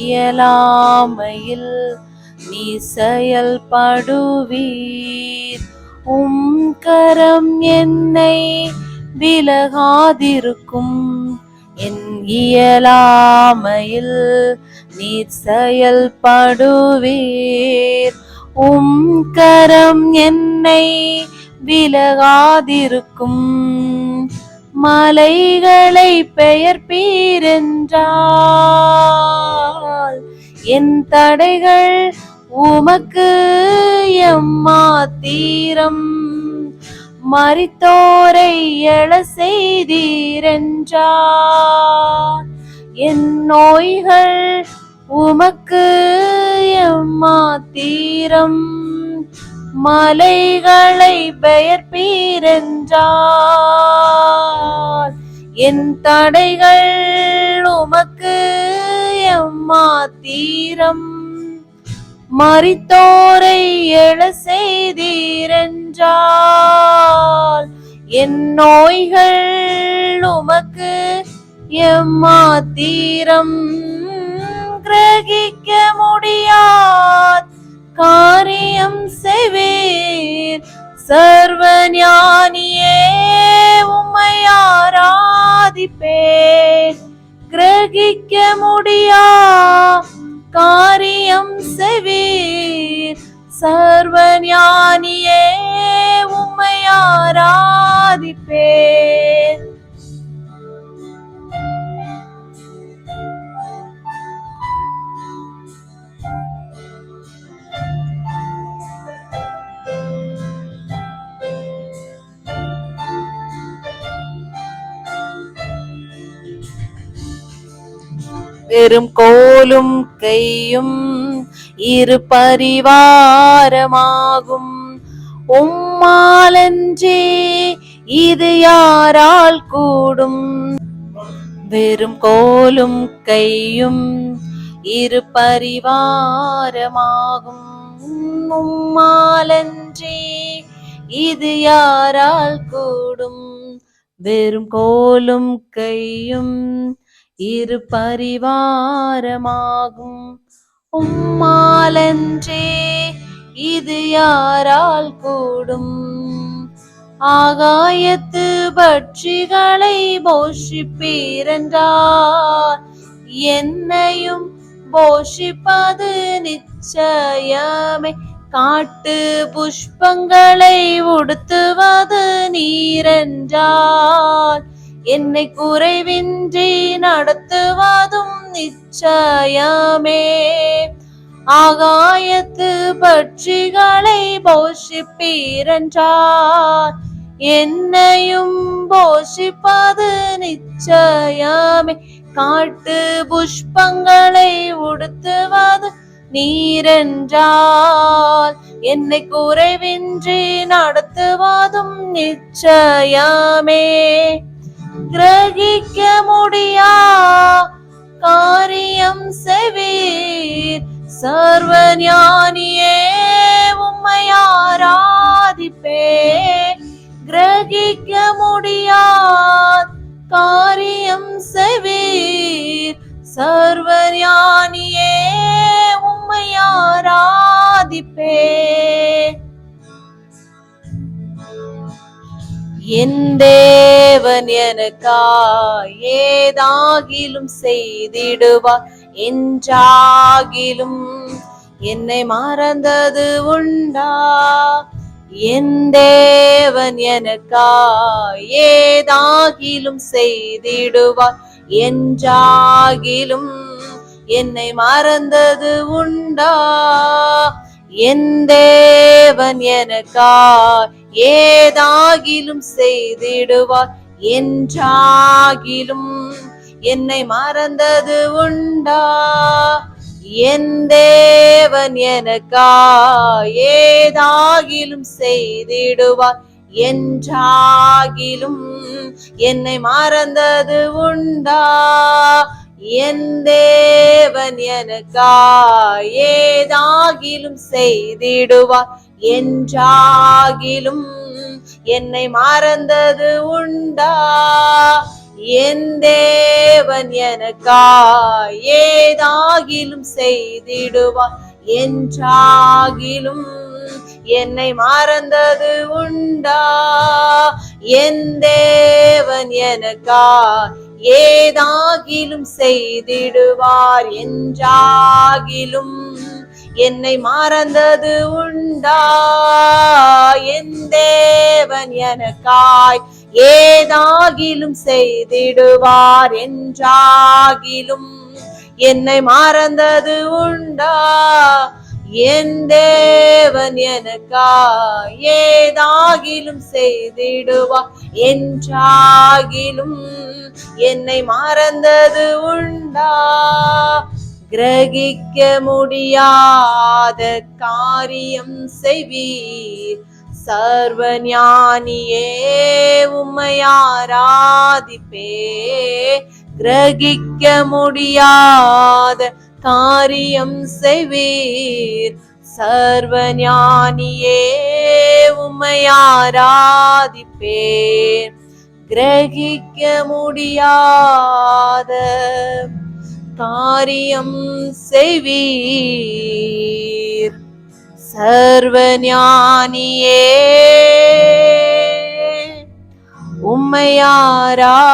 இயலாமையில் நீ செயல்படுவீர். கரம் என்னை விலகாதிருக்கும். என் இயலாமையில் நீர் செயல்படுவீர். கரம் என்னை விலகாதிருக்கும். மலைகளை பெயர்ப்பீரென்றால் என் தடைகள் உமக்கு எம்மாத்திரம். மரித்தோரை எழ செய்தீரென்றால் என் நோய்கள் உமக்கு எம்மாத்திரம். மலைகளை பெயர்ப்பீரென்றால் என் தடைகள் உமக்கு எம்மாத்திரம். மரித்தோரை எழ செய்தீரென்றால் என் நோய்கள் உமக்கு எம்மாத்திரம். கிரகிக்க முடியாத காரியம் செய்வீர். சர்வஞானியே உம்மை ஆராதிப்பேன். கிரகிக்க முடியாத காரியம் செய்வீர். சர்வஞானியே உம்மை ஆராதிப்பேன். வெறும் கோலும் கையும் இரு பரிவாரமாகும். உம்மாலன்றே இது யாரால் கூடும். வெறும் கோலும் கையும் இரு பரிவாரமாகும். உம்மாலன்றே இது யாரால் கூடும். வெறும் கோலும் கையும் இரு பரிவாரமாகும். உம்மாலன்றே இது யாரால் கூடும். ஆகாயத்து பட்சிகளை போஷிப்பீரென்றால் என்னையும் போஷிப்பது நிச்சயமே. காட்டு புஷ்பங்களை உடுத்துவது நீரென்றால் என்னை குறைவின்றி நடத்துவதும் நிச்சயமே. ஆகாயத்து பட்சிகளை போஷிப்பீரென்றால் என்னையும் போஷிப்பது நிச்சயமே. காட்டு புஷ்பங்களை உடுத்துவது நீரென்றால் என்னை குறைவின்றி நடத்துவதும் நிச்சயமே. கிரகிக்க முடியா காரியம் செய்வீர். சர்வஞானியே உம்மை ஆராதிப்பேன். கிரகிக்க முடியாத காரியம் செய்வீர். சர்வஞானியே உம்மை ஆராதிப்பேன். என் தேவன் எனக்காய் ஏதாகிலும் செய்திடுவார் என்றாகிலும் என்னை மறந்தது உண்டா. என் தேவன் எனக்காய் ஏதாகிலும் செய்திடுவார் என்றாகிலும் என்னை மறந்தது உண்டா. என் தேவன் எனக்காய் ஏதாகிலும் செய்திடுவார் என்றாகிலும் என்னை மறந்தது உண்டா. என் தேவன் எனக்காய் ஏதாகிலும் செய்திடுவார் என்றாகிலும் என்னை மறந்தது உண்டா. என் தேவன் எனக்காய் ஏதாகிலும் செய்திடுவார் என்றாகிலும் என்னை மறந்தது உண்டா. என் தேவன் எனக்காய் ஏதாகிலும் செய்திடுவார் என்றாகிலும் என்னை மறந்தது உண்டா? என் தேவன் எனக்காய் ஏதாகிலும் செய்திடுவார் என்றாகிலும் என்னை மறந்தது உண்டா? என் தேவன் எனக்காய் ஏதாகிலும் செய்திடுவார் என்றாகிலும் என்னை மறந்தது உண்டா? என் தேவன் எனக்காய் ஏதாகிலும் செய்திடுவார் என்றாகிலும் என்னை மறந்தது உண்டா? கிரகிக்க முடியாத காரியம் செய்வீர் சர்வஞானியே, உம்மை ஆராதிப்பே. கிரகிக்க முடியாத காரியம் செய்வீர் சர்வஞானியே, உம்மை ஆராதிப்பேன். கிரகிக்க முடியாத காரியம் செய்வீர் சர்வஞானியே, உம்மை ஆராதிப்பேன்.